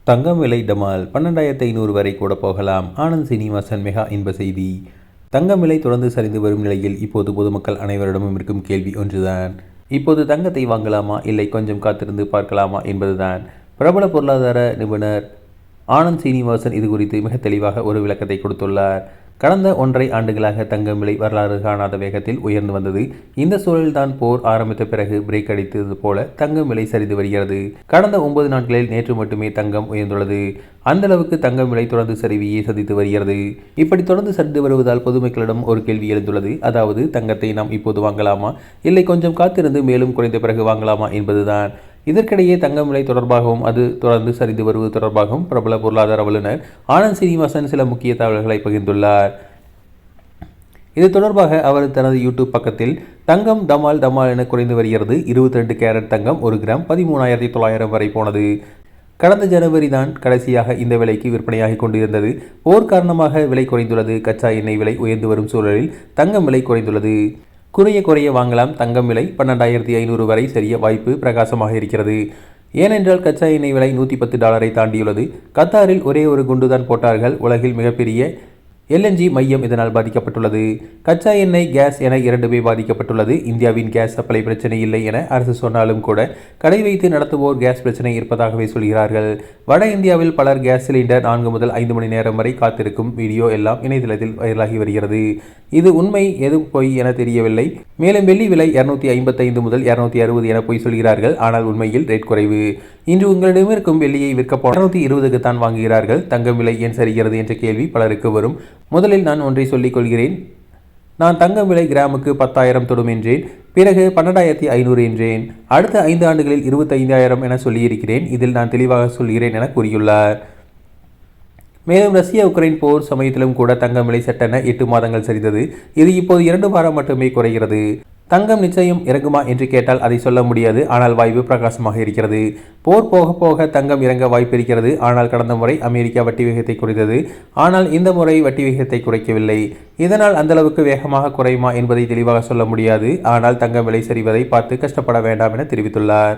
தங்கம் விலை டமால் 12,500 வரை கூட போகலாம். ஆனந்த் சீனிவாசன் மெகா இன்ப செய்தி. தங்கம் விலை தொடர்ந்து சரிந்து வரும் நிலையில் இப்போது பொதுமக்கள் அனைவரிடமும் இருக்கும் கேள்வி ஒன்றுதான். இப்போது தங்கத்தை வாங்கலாமா இல்லை கொஞ்சம் காத்திருந்து பார்க்கலாமா என்பதுதான். பிரபல பொருளாதார நிபுணர் ஆனந்த் சீனிவாசன் இது குறித்து மிக தெளிவாக ஒரு விளக்கத்தை கொடுத்துள்ளார். கடந்த 1.5 ஆண்டுகளாக தங்கம் விலை வரலாறு காணாத வேகத்தில் உயர்ந்து வந்தது. இந்த சூழலில்தான் போர் ஆரம்பித்த பிறகு பிரேக் அடித்தது போல தங்கம் விலை சரிந்து வருகிறது. கடந்த 9 நாட்களில் நேற்று மட்டுமே தங்கம் உயர்ந்துள்ளது. அந்த அளவுக்கு தங்கம் விலை தொடர்ந்து சரிவையே சந்தித்து வருகிறது. இப்படி தொடர்ந்து சரிந்து வருவதால் பொதுமக்களிடம் ஒரு கேள்வி எழுந்துள்ளது. அதாவது தங்கத்தை நாம் இப்போது வாங்கலாமா இல்லை கொஞ்சம் காத்திருந்து மேலும் குறைந்த பிறகு வாங்கலாமா என்பதுதான். இதற்கிடையே தங்கம் விலை தொடர்பாகவும் அது தொடர்ந்து சரிந்து வருவது தொடர்பாகவும் பிரபல பொருளாதார வல்லுநர் ஆனந்த் சீனிவாசன் சில முக்கிய தகவல்களை பகிர்ந்துள்ளார். இது தொடர்பாக அவர் தனது யூடியூப் பக்கத்தில் தங்கம் டமால் டமால் என குறைந்து வருகிறது. 22 கேரட் தங்கம் 1 கிராம் 13,900 வரை போனது. கடந்த ஜனவரி தான் கடைசியாக இந்த விலைக்கு விற்பனையாகி கொண்டிருந்தது. போர் காரணமாக விலை குறைந்துள்ளது. கச்சா எண்ணெய் விலை உயர்ந்து வரும் சூழலில் தங்கம் விலை குறைந்துள்ளது. குறைய வாங்கலாம். தங்கம் விலை 12,500 வரை சரிய வாய்ப்பு பிரகாசமாக இருக்கிறது. ஏனென்றால் கச்சா எண்ணெய் விலை $110 தாண்டியுள்ளது. கத்தாரில் ஒரே ஒரு குண்டுதான் போட்டார்கள். உலகில் மிகப்பெரிய LNG மையம் இதனால் பாதிக்கப்பட்டுள்ளது. கச்சா எண்ணெய், கேஸ் என இரண்டுமே பாதிக்கப்பட்டுள்ளது. இந்தியாவின் கேஸ் சப்ளை பிரச்சனை இல்லை என அரசு சொன்னாலும் கூட கடை வைத்து நடத்துவோர் கேஸ் பிரச்சனை இருப்பதாகவே சொல்கிறார்கள். வட இந்தியாவில் பலர் கேஸ் சிலிண்டர் 4 முதல் 5 மணி நேரம் வரை காத்திருக்கும் வீடியோ எல்லாம் இணையதளத்தில் வைரலாகி வருகிறது. இது உண்மை எது பொய் என தெரியவில்லை. மேலும் வெள்ளி விலை 255 முதல் 260 என பொய் சொல்கிறார்கள். ஆனால் உண்மையில் ரேட் குறைவு. இன்று உங்களிடமிருக்கும் வெள்ளியை விற்க 220க்கு தான் வாங்குகிறார்கள். தங்கம் விலை ஏன் சரிகிறது என்ற கேள்வி பலருக்கு வரும். முதலில் நான் ஒன்றை சொல்லிக் கொள்கிறேன். நான் தங்கம் விலை கிராமுக்கு 10,000 தொடும் என்றேன். பிறகு 12,500 என்றேன். அடுத்த 5 ஆண்டுகளில் 25,000 என சொல்லியிருக்கிறேன். இதில் நான் தெளிவாக சொல்கிறேன் என கூறியுள்ளார். மேலும் ரஷ்யா உக்ரைன் போர் சமயத்திலும் கூட தங்கம் விலை சட்டென 8 மாதங்கள் சரிந்தது. இது இப்போது 2 வாரம் மட்டுமே குறைகிறது. தங்கம் நிச்சயம் இறங்குமா என்று கேட்டால் அதை சொல்ல முடியாது. ஆனால் வாய்ப்பு பிரகாசமாக இருக்கிறது. போர் போக போக தங்கம் இறங்க வாய்ப்பு இருக்கிறது. ஆனால் கடந்த முறை அமெரிக்கா வட்டி விகிதத்தை குறைத்தது. ஆனால் இந்த முறை வட்டி விகிதத்தை குறைக்கவில்லை. இதனால் அந்த அளவுக்கு வேகமாக குறையுமா என்பதை தெளிவாக சொல்ல முடியாது. ஆனால் தங்கம் விலை சரிவதை பார்த்து கஷ்டப்பட வேண்டாம் என தெரிவித்துள்ளார்.